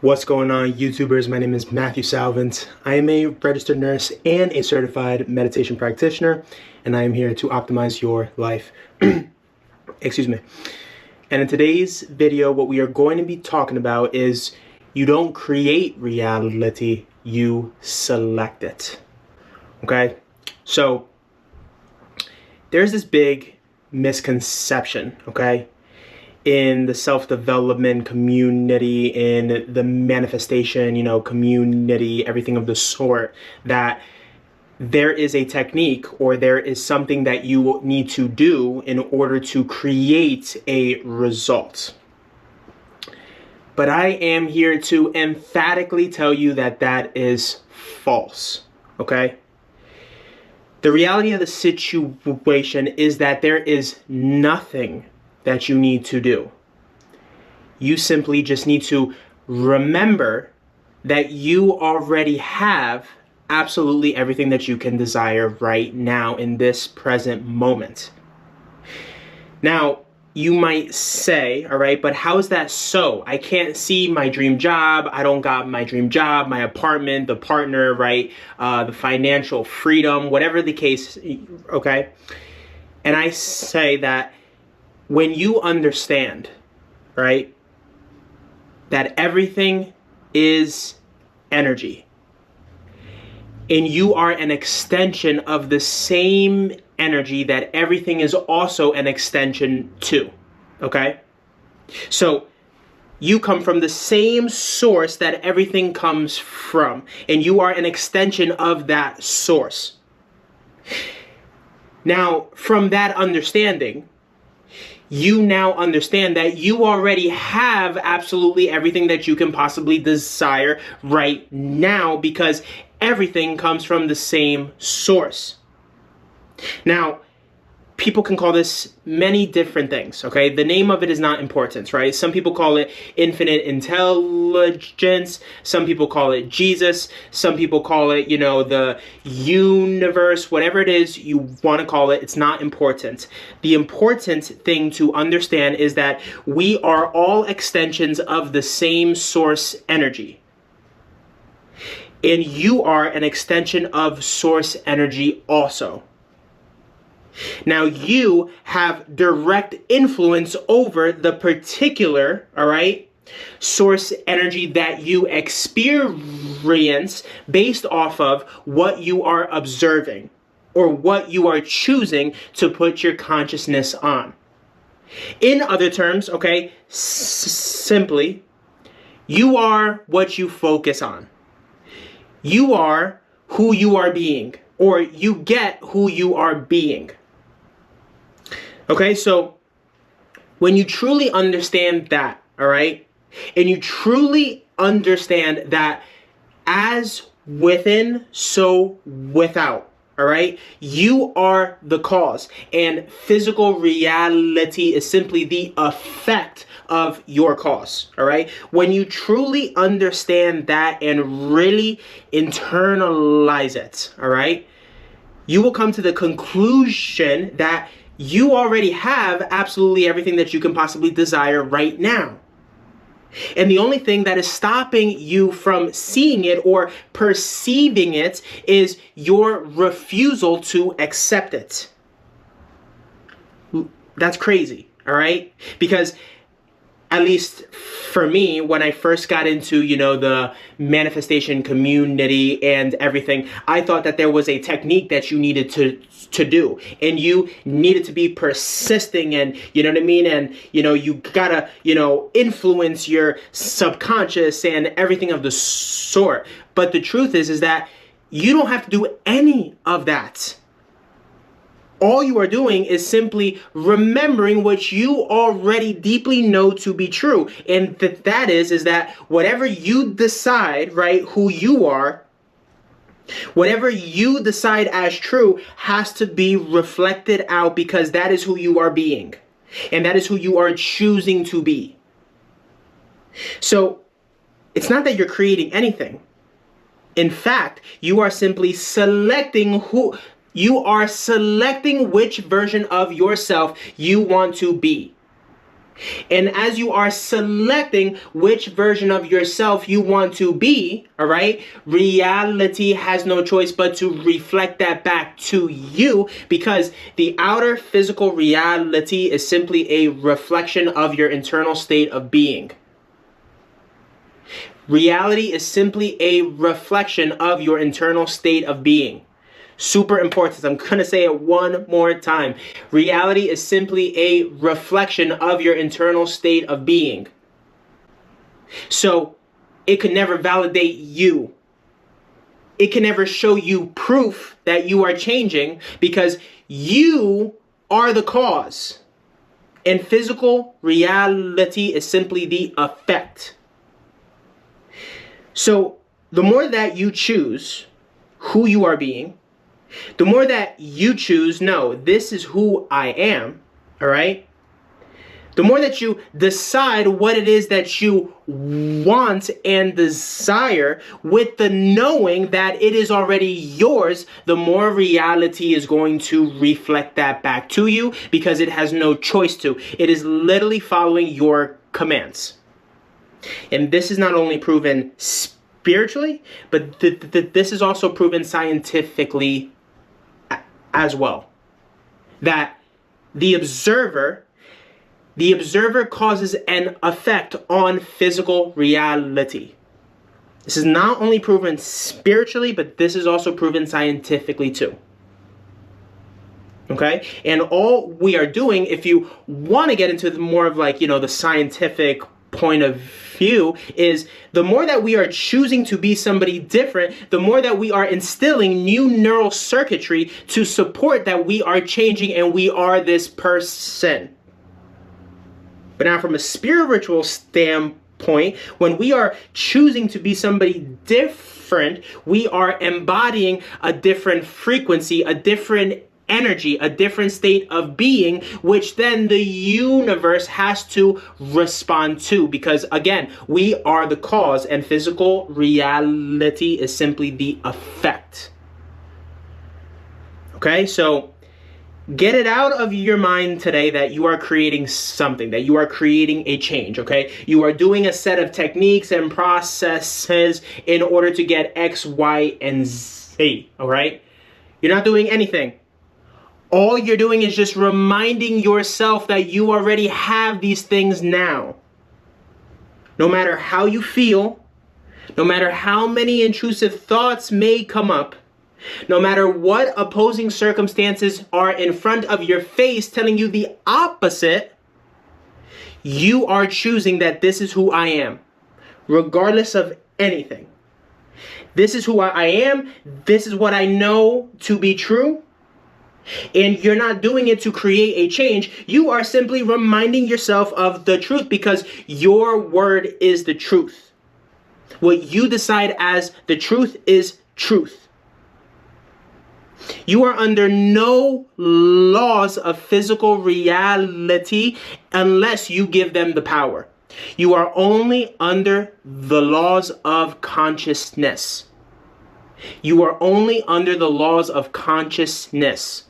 What's going on, YouTubers? My name is Matthew Salvent. I am a registered nurse and a certified meditation practitioner, and I am here to optimize your life. Excuse me. And in today's video, what we are going to be talking about is you don't create reality, you select it. Okay? So there's this big misconception, okay, in the self-development community, in the manifestation, community, everything of the sort, that there is a technique or there is something that you need to do in order to create a result. But I am here to emphatically tell you that that is false, okay? The reality of the situation is that there is nothing that you need to do. You simply just need to remember that you already have absolutely everything that you can desire right now in this present moment. Now, you might say, all right, but how is that so? I can't see my dream job. I don't got my dream job, my apartment, the partner, right? The financial freedom, whatever the case, okay? And I say that when you understand, right, that everything is energy, and you are an extension of the same energy that everything is also an extension to, okay? So you come from the same source that everything comes from, and you are an extension of that source. Now, from that understanding, you now understand that you already have absolutely everything that you can possibly desire right now because everything comes from the same source. Now, people can call this many different things, okay? The name of it is not important, right? Some people call it infinite intelligence. Some people call it Jesus. Some people call it, the universe. Whatever it is you want to call it, it's not important. The important thing to understand is that we are all extensions of the same source energy. And you are an extension of source energy also. Now, you have direct influence over the particular, all right, source energy that you experience based off of what you are observing or what you are choosing to put your consciousness on. In other terms, okay, simply, you are what you focus on. You are who you are being, or you get who you are being. Okay, so when you truly understand that, all right, and you truly understand that as within, so without, all right, you are the cause, and physical reality is simply the effect of your cause, all right? When you truly understand that and really internalize it, all right, you will come to the conclusion that you already have absolutely everything that you can possibly desire right now. And the only thing that is stopping you from seeing it or perceiving it is your refusal to accept it. That's crazy, all right? Because at least for me, when I first got into, the manifestation community and everything, I thought that there was a technique that you needed to do. And you needed to be persisting and, you know what I mean? And, you gotta, influence your subconscious and everything of the sort. But the truth is that you don't have to do any of that. All you are doing is simply remembering what you already deeply know to be true. And that is that whatever you decide, right, who you are, whatever you decide as true has to be reflected out because that is who you are being. And that is who you are choosing to be. So it's not that you're creating anything. In fact, you are simply selecting You are selecting which version of yourself you want to be. And as you are selecting which version of yourself you want to be, all right, reality has no choice but to reflect that back to you, because the outer physical reality is simply a reflection of your internal state of being. Reality is simply a reflection of your internal state of being. Super important. I'm going to say it one more time. Reality is simply a reflection of your internal state of being. So it can never validate you. It can never show you proof that you are changing, because you are the cause. And physical reality is simply the effect. So the more that you choose who you are being, the more that you choose, no, this is who I am, all right? The more that you decide what it is that you want and desire with the knowing that it is already yours, the more reality is going to reflect that back to you, because it has no choice to. It is literally following your commands. And this is not only proven spiritually, but this is also proven scientifically as well. That the observer causes an effect on physical reality. This is not only proven spiritually, but this is also proven scientifically too. Okay? And all we are doing, if you want to get into the more of like, the scientific point of view, is the more that we are choosing to be somebody different, the more that we are instilling new neural circuitry to support that we are changing and we are this person. But now from a spiritual standpoint, when we are choosing to be somebody different, we are embodying a different frequency, a different energy, a different state of being, which then the universe has to respond to, because again, we are the cause and physical reality is simply the effect. Okay, so get it out of your mind today that you are creating something, that you are creating a change, okay? You are doing a set of techniques and processes in order to get X, Y, and Z, all right? You're not doing anything. All you're doing is just reminding yourself that you already have these things now. No matter how you feel, no matter how many intrusive thoughts may come up, no matter what opposing circumstances are in front of your face telling you the opposite, you are choosing that this is who I am, regardless of anything. This is who I am. This is what I know to be true. And you're not doing it to create a change. You are simply reminding yourself of the truth, because your word is the truth. What you decide as the truth is truth. You are under no laws of physical reality unless you give them the power. You are only under the laws of consciousness. You are only under the laws of consciousness.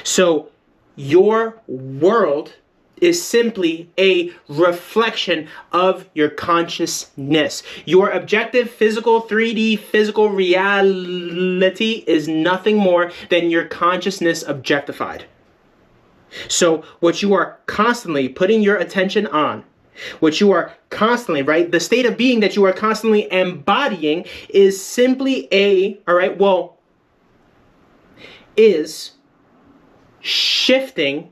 So your world is simply a reflection of your consciousness. Your objective physical 3D physical reality is nothing more than your consciousness objectified. So what you are constantly putting your attention on, what you are constantly, right, the state of being that you are constantly embodying is simply is shifting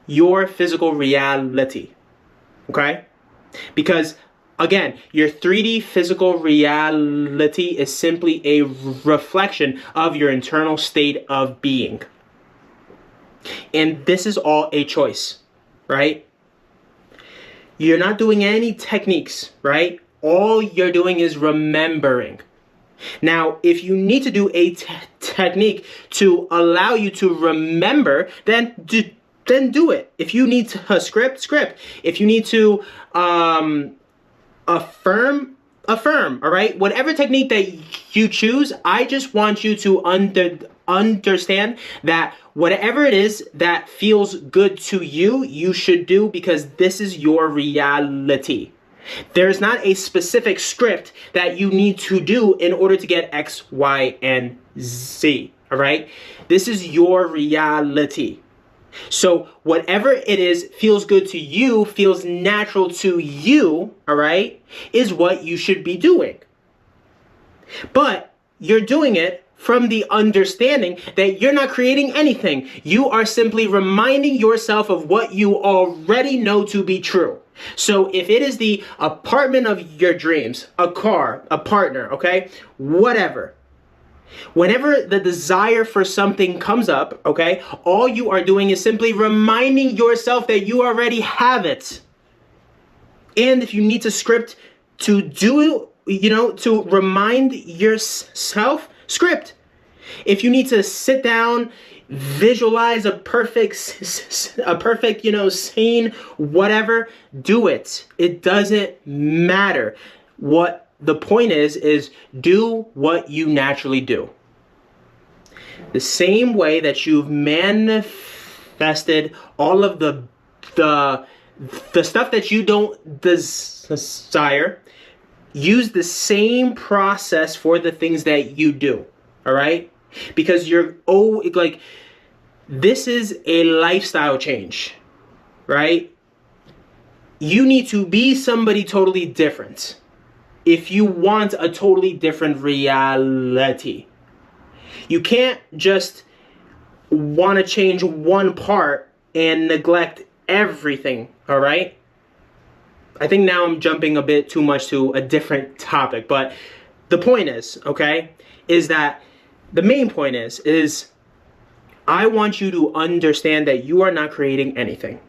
your physical reality, okay? Because again, your 3D physical reality is simply a reflection of your internal state of being. And this is all a choice, right? You're not doing any techniques, right? All you're doing is remembering. Now, if you need to do a technique to allow you to remember, then do it. If you need to script. If you need to affirm, all right? Whatever technique that you choose, I just want you to understand that whatever it is that feels good to you, you should do, because this is your reality. There's not a specific script that you need to do in order to get X, Y, and Z, all right? This is your reality. So whatever it is feels good to you, feels natural to you, all right, is what you should be doing. But you're doing it from the understanding that you're not creating anything. You are simply reminding yourself of what you already know to be true. So if it is the apartment of your dreams, a car, a partner, okay, whatever. Whenever the desire for something comes up, okay, all you are doing is simply reminding yourself that you already have it. And if you need to script to do, to remind yourself, script. If you need to sit down, visualize a perfect, scene, whatever, do it. It doesn't matter. What the point is do what you naturally do. The same way that you've manifested all of the stuff that you don't desire, use the same process for the things that you do. All right? Because this is a lifestyle change, right? You need to be somebody totally different if you want a totally different reality. You can't just want to change one part and neglect everything, all right? I think now I'm jumping a bit too much to a different topic, but the point is, okay, is that the main point is I want you to understand that you are not creating anything.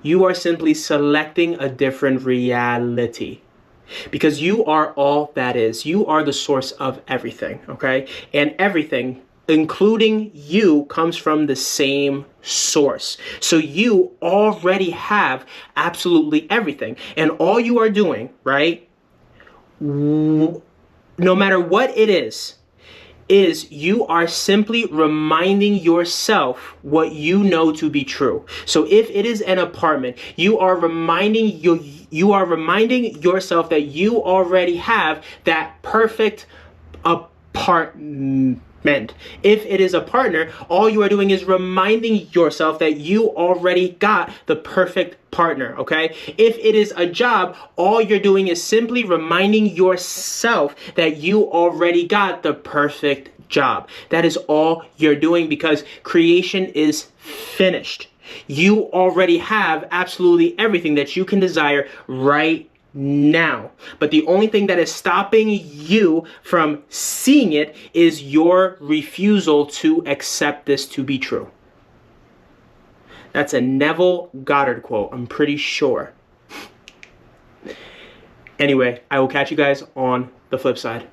You are simply selecting a different reality. Because you are all that is. You are the source of everything, okay? And everything, including you, comes from the same source. So you already have absolutely everything. And all you are doing, right, no matter what it is you are simply reminding yourself what you know to be true. So if it is an apartment, you are reminding yourself that you already have that perfect apartment. If it is a partner, all you are doing is reminding yourself that you already got the perfect partner, okay? If it is a job, all you're doing is simply reminding yourself that you already got the perfect job. That is all you're doing, because creation is finished. You already have absolutely everything that you can desire right now. But the only thing that is stopping you from seeing it is your refusal to accept this to be true. That's a Neville Goddard quote, I'm pretty sure. Anyway, I will catch you guys on the flip side.